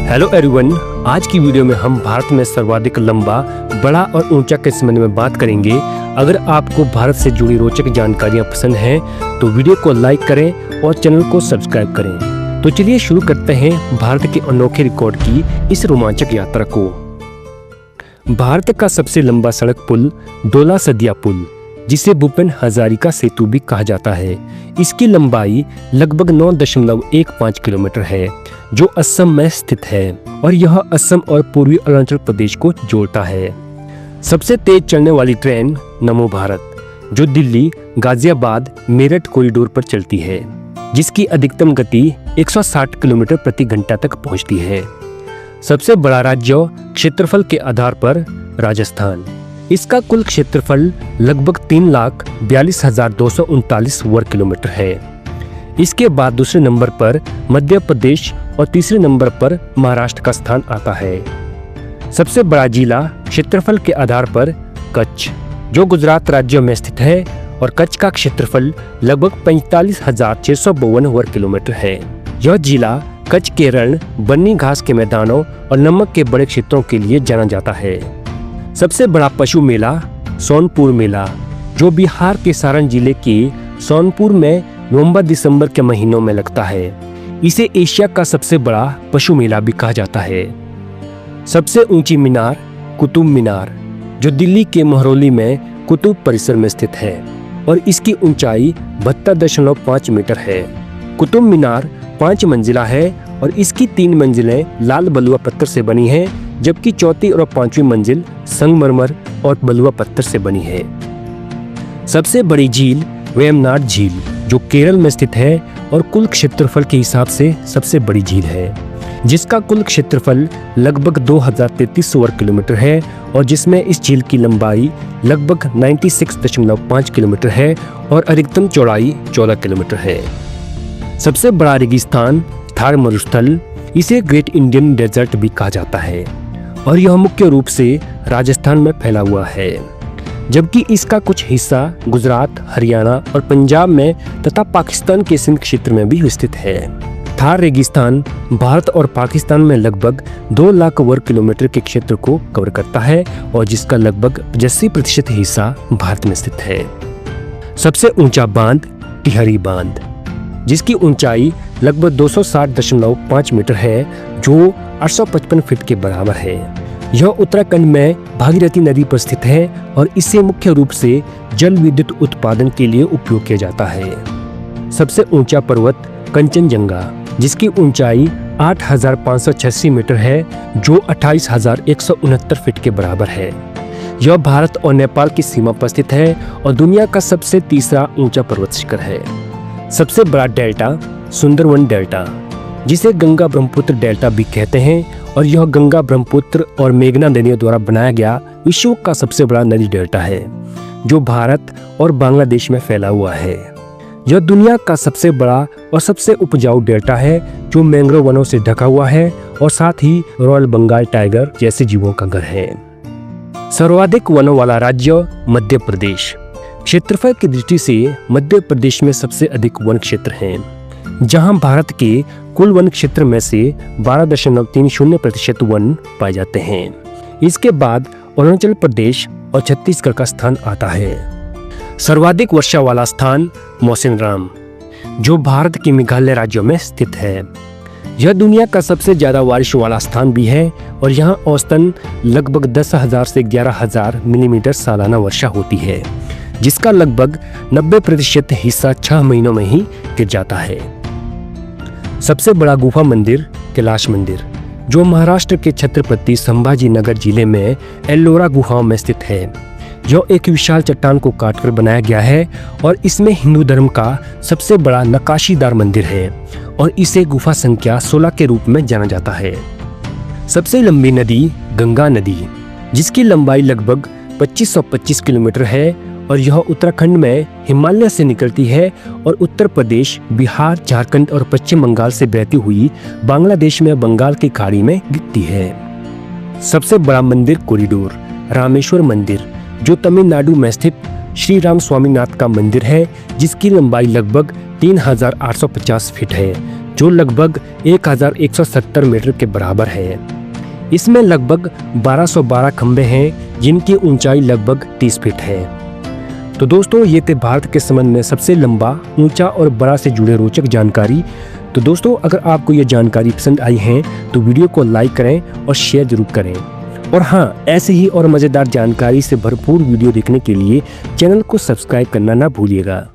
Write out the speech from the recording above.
Hello everyone, आज की video में हम भारत में सर्वाधिक लंबा, बड़ा और ऊंचा के संबंध में बात करेंगे। अगर आपको भारत से जुड़ी रोचक जानकारियां पसंद हैं तो वीडियो को लाइक करें और चैनल को सब्सक्राइब करें। तो चलिए शुरू करते हैं भारत के अनोखे रिकॉर्ड की इस रोमांचक यात्रा को। भारत का सबसे लंबा सड़क पुल डोला सदिया पुल, जिसे भूपेन हजारिका सेतु भी कहा जाता है। इसकी लंबाई लगभग 9.15 किलोमीटर है, जो असम में स्थित है और यह असम और पूर्वी अरुणाचल प्रदेश को जोड़ता है। सबसे तेज चलने वाली ट्रेन नमो भारत, जो दिल्ली गाजियाबाद मेरठ कॉरिडोर पर चलती है, जिसकी अधिकतम गति 160 किलोमीटर प्रति घंटा तक पहुंचती है। सबसे बड़ा राज्य क्षेत्रफल के आधार पर राजस्थान, इसका कुल क्षेत्रफल लगभग 3,42,239 वर्ग किलोमीटर है। इसके बाद दूसरे नंबर पर मध्य प्रदेश और तीसरे नंबर पर महाराष्ट्र का स्थान आता है। सबसे बड़ा जिला क्षेत्रफल के आधार पर कच्छ, जो गुजरात राज्य में स्थित है, और कच्छ का क्षेत्रफल लगभग 45,652 वर्ग किलोमीटर है। यह जिला कच्छ के रण, बन्नी घास के मैदानों और नमक के बड़े क्षेत्रों के लिए जाना जाता है। सबसे बड़ा पशु मेला सोनपुर मेला, जो बिहार के सारण जिले के सोनपुर में नवंबर-दिसंबर के महीनों में लगता है। इसे एशिया का सबसे बड़ा पशु मेला भी कहा जाता है। सबसे ऊंची मीनार कुतुब मीनार, जो दिल्ली के महरौली में कुतुब परिसर में स्थित है और इसकी ऊंचाई 72.5 मीटर है। कुतुब मीनार 5 मंजिला है और इसकी 3 मंजिलें लाल बलुआ पत्थर से बनी हैं, जबकि चौथी और 5वीं मंजिल संगमरमर और बलुआ पत्थर से बनी है। सबसे बड़ी झील वेम्बनाड झील, जो केरल में स्थित है और कुल क्षेत्रफल के हिसाब से सबसे बड़ी झील है, जिसका कुल क्षेत्रफल लगभग 2033 वर्ग किलोमीटर है और जिसमें इस झील की लंबाई लगभग 96.5 किलोमीटर है और अधिकतम चौड़ाई 14 किलोमीटर है। सबसे बड़ा रेगिस्तान थार मरुस्थल, इसे ग्रेट इंडियन डेजर्ट भी कहा जाता है और यह मुख्य रूप से राजस्थान में फैला हुआ है, जबकि इसका कुछ हिस्सा गुजरात, हरियाणा और पंजाब में तथा पाकिस्तान के सिंध क्षेत्र में भी स्थित है। थार रेगिस्तान भारत और पाकिस्तान में लगभग 2 लाख वर्ग किलोमीटर के क्षेत्र को कवर करता है और जिसका लगभग 85% हिस्सा भारत में स्थित है। सबसे ऊंचा बांध टिहरी बांध, जिसकी ऊंचाई लगभग 260.5 मीटर है, जो 855 फीट के बराबर है। यह उत्तराखंड में भागीरथी नदी पर स्थित है और इसे मुख्य रूप से जल विद्युत उत्पादन के लिए उपयोग किया जाता है। सबसे ऊंचा पर्वत कंचनजंगा, जिसकी ऊंचाई 8,586 मीटर है, जो 28,169 फीट के बराबर है। यह भारत और नेपाल की सीमा पर स्थित है और दुनिया का सबसे तीसरा ऊंचा पर्वत शिखर है। सबसे बड़ा डेल्टा सुंदरवन डेल्टा, जिसे गंगा ब्रह्मपुत्र डेल्टा भी कहते हैं, और यह गंगा ब्रह्मपुत्र और मेघना नदियों द्वारा बनाया गया विश्व का सबसे बड़ा नदी डेल्टा है, जो भारत और बांग्लादेश में फैला हुआ है। यह दुनिया का सबसे बड़ा और सबसे उपजाऊ डेल्टा है, जो मैंग्रोव वनों से ढका हुआ है और साथ ही रॉयल बंगाल टाइगर जैसे जीवों का घर है। सर्वाधिक वनों वाला राज्य मध्य प्रदेश, क्षेत्रफल की दृष्टि से मध्य प्रदेश में सबसे अधिक वन क्षेत्र हैं, जहां भारत के कुल वन क्षेत्र में से 12.30% वन पाए जाते हैं। इसके बाद अरुणाचल प्रदेश और छत्तीसगढ़ का स्थान आता है। सर्वाधिक वर्षा वाला स्थान मौसिनराम, जो भारत के मेघालय राज्य में स्थित है। यह दुनिया का सबसे ज्यादा बारिश वाला स्थान भी है और यहाँ औसतन लगभग 10,000 से 11,000 मिलीमीटर सालाना वर्षा होती है, जिसका लगभग 90% हिस्सा 6 महीनों में ही गिर जाता है। सबसे बड़ा गुफा मंदिर कैलाश मंदिर, जो महाराष्ट्र के छत्रपति संभाजी नगर जिले में एल्लोरा गुफाओं में स्थित है। यह एक विशाल चट्टान को काटकर बनाया गया है और इसमें हिंदू धर्म का सबसे बड़ा नक्काशीदार मंदिर है और इसे गुफा संख्या 16 के रूप में जाना जाता है। सबसे लंबी नदी गंगा नदी, जिसकी लंबाई लगभग 2525 किलोमीटर है और यह उत्तराखंड में हिमालय से निकलती है और उत्तर प्रदेश, बिहार, झारखंड और पश्चिम बंगाल से बहती हुई बांग्लादेश में बंगाल की खाड़ी में गिरती है। सबसे बड़ा मंदिर कॉरिडोर रामेश्वर मंदिर, जो तमिलनाडु में स्थित श्री राम स्वामीनाथ का मंदिर है, जिसकी लंबाई लगभग 3,850 फीट है, जो लगभग 1170 मीटर के बराबर है। इसमें लगभग 1212 खंभे हैं जिनकी ऊंचाई लगभग 30 फीट है। तो दोस्तों ये थे भारत के संबंध में सबसे लंबा, ऊंचा और बड़ा से जुड़े रोचक जानकारी। तो दोस्तों अगर आपको ये जानकारी पसंद आई है तो वीडियो को लाइक करें और शेयर जरूर करें। और हाँ, ऐसे ही और मज़ेदार जानकारी से भरपूर वीडियो देखने के लिए चैनल को सब्सक्राइब करना ना भूलिएगा।